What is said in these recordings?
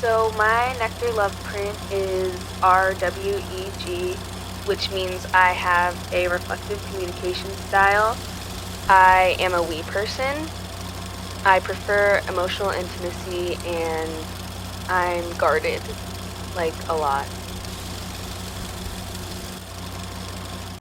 So my nectar love print is RWEG, which means I have a reflective communication style. I am a we person. I prefer emotional intimacy, and I'm guarded, like, a lot.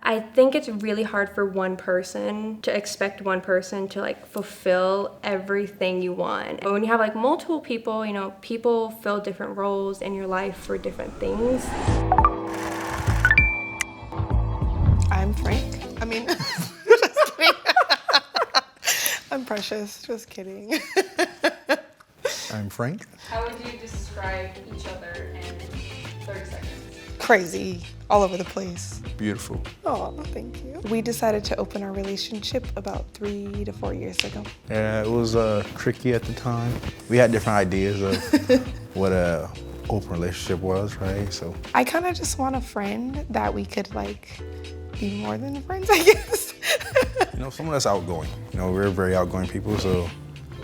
I think it's really hard for one person to expect one person to like fulfill everything you want. But when you have like multiple people, you know, people fill different roles in your life for different things. I'm Frank. Just kidding. I'm Precious. Just kidding. I'm Frank. How would you describe each other in 30 seconds? Crazy. All over the place. Beautiful. Oh, thank you. We decided to open our relationship about 3 to 4 years ago. Yeah, it was tricky at the time. We had different ideas of what a open relationship was, right? So I kind of just want a friend that we could like be more than friends, I guess. someone that's outgoing. We're very outgoing people, so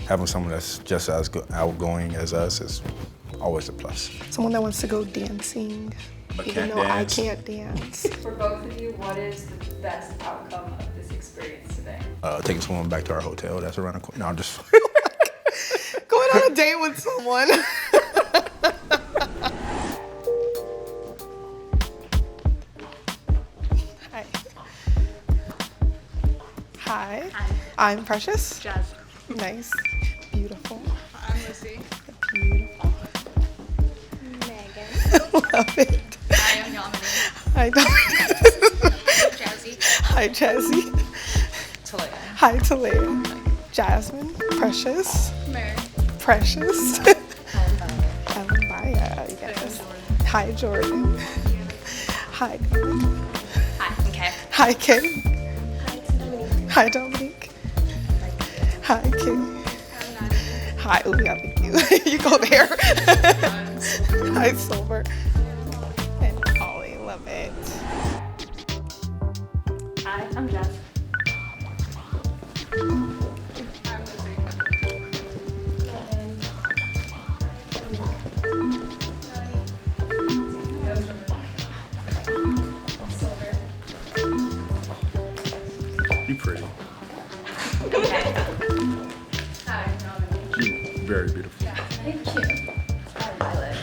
having someone that's just as outgoing as us is always a plus. Someone that wants to go dancing, even though I can't dance. For both of you, what is the best outcome of this experience today? Taking someone back to our hotel. That's around the corner. No, I'm just. Going on a date with someone. Hi. Hi. I'm Precious. Jazz. Nice. Beautiful. I'm Lucy. Beautiful. Megan. Love it. Hi, I'm Yamini. Hi, Jazzy. Hi, Jazzy. Talia. Hi, Talia. Jasmine. Precious. Mary. Precious. Hi, Maya. Yes. Hi, Jordan. Hi, Jordan. Hi, I'm Kay. Hi, Kay. Hi, Dominique. Hi, Kim. Hi, oh yeah, thank you. You go there. Hi, Silver. And Ollie, love it. Hi, I'm Jazz. I'm Lucy. You pretty. Okay. Hi, I'm Dominique. You very beautiful. Thank you. I'm Violet.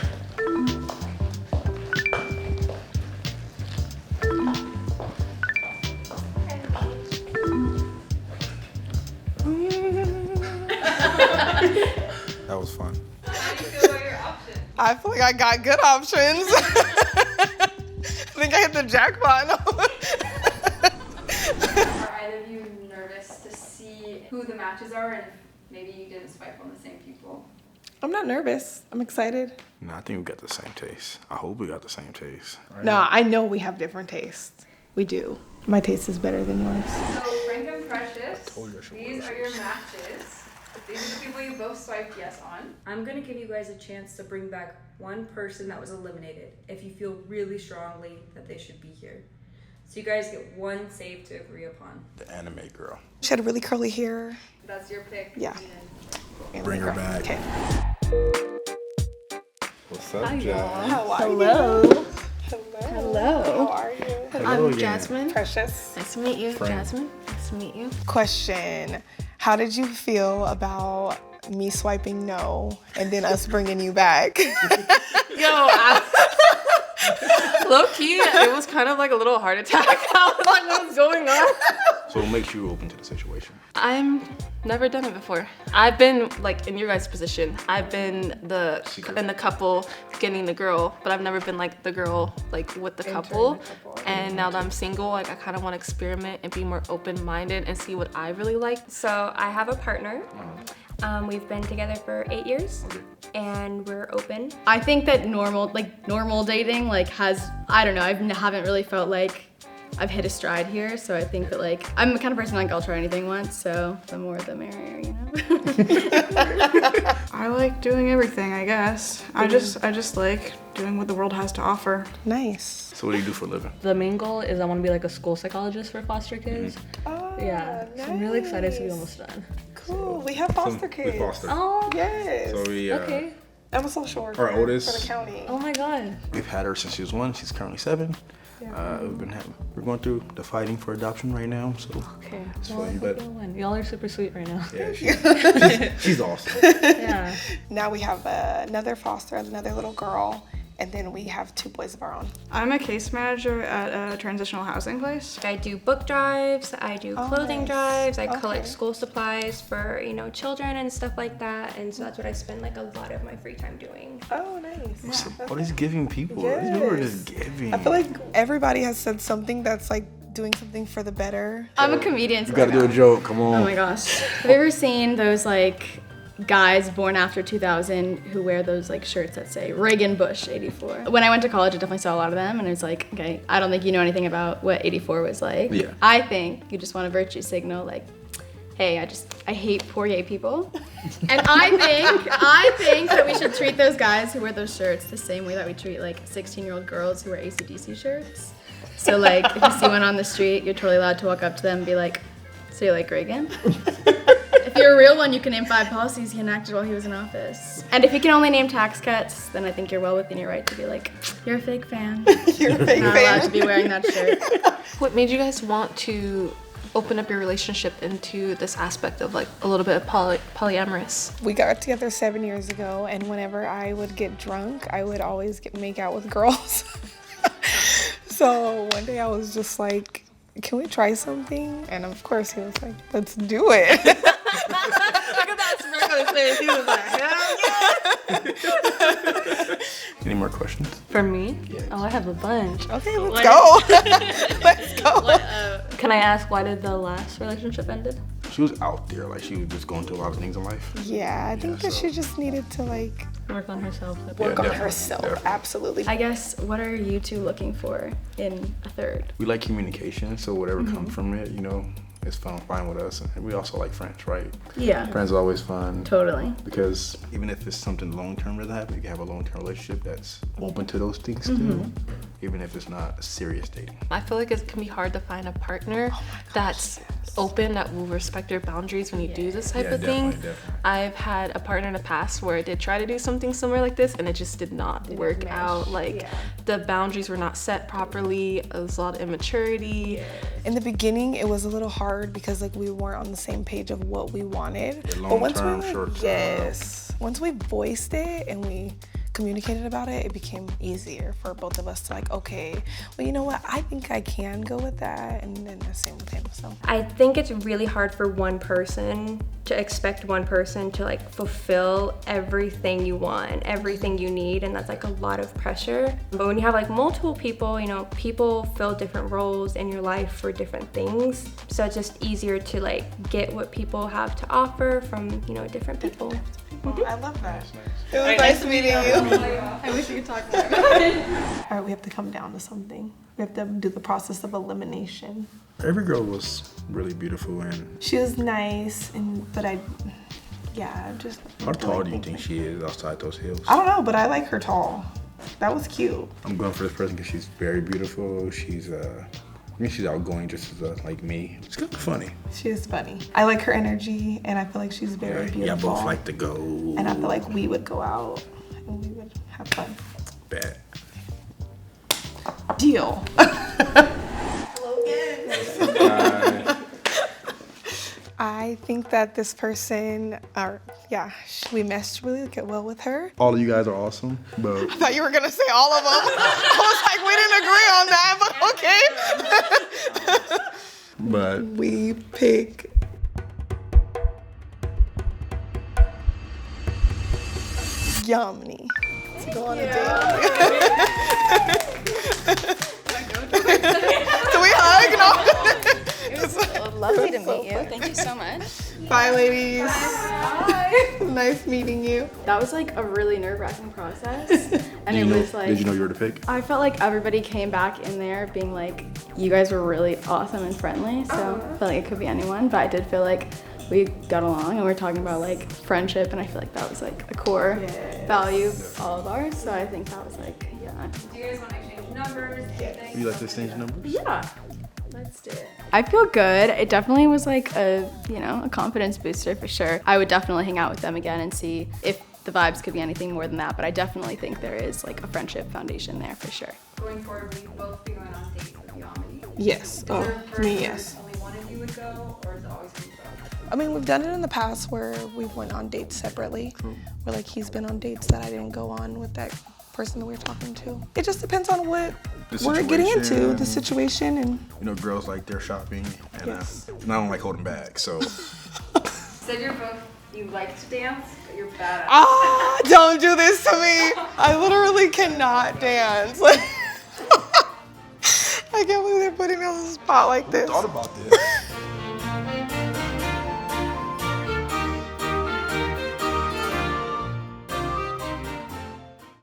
That was fun. How do you feel about your options? I feel like I got good options. I think I hit the jackpot. Are either of you nervous to see who the matches are and if maybe you didn't swipe on the same people? I'm not nervous. I'm excited. No, I think we got the same taste. I hope we got the same taste. No, I know we have different tastes. We do. My taste is better than yours. So, Frank and Precious, told you I should these wear are your matches. These are the people you both swiped yes on. I'm gonna give you guys a chance to bring back one person that was eliminated if you feel really strongly that they should be here. So you guys get one save to agree upon. The anime girl. She had really curly hair. That's your pick. Yeah. Bring her back. Okay. What's up, Jazz? How are Hello. you? Hello. How are you? Hello I'm again. Jasmine. Precious. Nice to meet you, Frank. Jasmine. Nice to meet you. Question. How did you feel about me swiping no and then us bringing you back? Low key, it was kind of like a little heart attack. I was like, what's going on? So what makes you open to the situation? I'm never done it before. I've been like in your guys' position. I've been in the couple getting the girl, but I've never been like the girl like with the couple. And now that I'm single, like I kind of want to experiment and be more open-minded and see what I really like. So I have a partner. We've been together for 8 years, and we're open. I think that normal dating I don't know, I haven't really felt like I've hit a stride here, so I think that I'm the kind of person I'll try anything once, so the more the merrier, you know? I like doing everything, I guess. I just like doing what the world has to offer. Nice. So what do you do for a living? The main goal is I want to be like a school psychologist for foster kids. Oh, Yeah, so I'm really excited to be almost done. Cool. We have foster kids. We foster. Oh, Yes. So we okay. I'm a social worker Our oldest. for the county. Oh my god. We've had her since she was 1. She's currently 7. We're going through the fighting for adoption right now, so Okay. it's Well, I fun. hope But you'll win. Y'all are super sweet right now. yeah, she's awesome. Yeah. Now we have another foster, another little girl, and then we have 2 boys of our own. I'm a case manager at a transitional housing place. I do book drives, I do clothing nice. drives, I Okay. collect school supplies for, children and stuff like that. And so that's what I spend like a lot of my free time doing. Oh, nice. What is giving people? These people are just giving. I feel like everybody has said something that's like doing something for the better. I'm a comedian. You gotta do a joke. Come on. Oh my gosh. Have you ever seen those like guys born after 2000 who wear those like shirts that say Reagan Bush 84? When I went to college, I definitely saw a lot of them, and it's like, okay, I don't think you know anything about what 84 was like. Yeah. I think you just want to virtue signal like, hey, I hate poor gay people. And I think that we should treat those guys who wear those shirts the same way that we treat like 16-year-old girls who wear AC/DC shirts. So like, if you see one on the street, you're totally allowed to walk up to them and be like, so you like Reagan? If you're a real one, you can name 5 policies he enacted while he was in office. And if you can only name tax cuts, then I think you're well within your right to be like, you're a fake fan. You're a fake Not allowed to be wearing that shirt. What made you guys want to open up your relationship into this aspect of like a little bit of polyamorous? We got together 7 years ago, and whenever I would get drunk, I would always make out with girls. So one day I was just like, can we try something? And of course he was like, let's do it. Look at that smirk on his face. He was like, hell yeah. Any more questions? For me? Yeah. Oh, I have a bunch. Okay, let's go. Let's go. Can I ask why did the last relationship ended? She was out there, like she was just going through a lot of things in life. Yeah, I think that she just needed to like Work on herself. work on definitely, herself. definitely. Absolutely. I guess, what are you two looking for in a third? We like communication, so whatever comes from it, it's fine with us. And we also like friends, right? Yeah, Friends are always fun. totally. Because even if it's something long-term that happens, you can have a long-term relationship that's open to those things too, even if it's not serious dating. I feel like it can be hard to find a partner that's open, that will respect your boundaries when you do this type of thing. Definitely. I've had a partner in the past where I did try to do something similar like this, and it just did not work out. Like the boundaries were not set properly. It was a lot of immaturity. In the beginning, it was a little hard because like we weren't on the same page of what we wanted. Yeah, But once long-term, we short-term. once we voiced it and we communicated about it, it became easier for both of us to like, okay, well, you know what? I think I can go with that, and then the same with him. So I think it's really hard for one person to expect one person to like fulfill everything you want, everything you need, and that's like a lot of pressure. But when you have like multiple people, people fill different roles in your life for different things. So it's just easier to like get what people have to offer from, different people. I love that. It was nice meeting you. I wish we could talk more. All right, we have to come down to something. We have to do the process of elimination. Every girl was really beautiful, and She was nice, but just. how tall do you think she is outside those hills? I don't know, but I like her tall. That was cute. I'm going for this person because she's very beautiful. She's she's outgoing just as like me. It's kind of funny. She is funny. I like her energy, and I feel like she's very beautiful. Yeah, both like to go. And I feel like we would go out and we would have fun. Bad. Deal. Hello again. I think that this person, we meshed really well with her. All of you guys are awesome, but I thought you were gonna say all of them. I was like, we didn't agree on that, but okay. but We pick Yamini to go on a date. So we hug? No. It was lovely to meet you. Thank you so much. Bye, ladies. Bye. Nice meeting you. That was like a really nerve-wracking process. And it was like, did you know you were the pick? I felt like everybody came back in there being like, you guys were really awesome and friendly. So I felt like it could be anyone, but I did feel like we got along and we were talking about like friendship, and I feel like that was like a core value of all of ours. So I think that was like, yeah. Do you guys want to exchange numbers? Would you like to exchange numbers? Yeah. Let's do it. I feel good. It definitely was like a confidence booster for sure. I would definitely hang out with them again and see if the vibes could be anything more than that, but I definitely think there is like a friendship foundation there for sure. Going forward, will you both be going on dates with Yamini? Yes. Is there a person Me, where yes. only one of you would go, or is it always going to go? I mean, we've done it in the past where we've went on dates separately. Where like he's been on dates that I didn't go on with that person that we were talking to. It just depends on what we're getting into, situation. the situation, and You know, girls like their shopping, and Yes. and I don't like holding bags, so. Said you like to dance, but you're bad at it. don't do this to me. I literally cannot dance. I can't believe they're putting me on the spot like this. Thought about this.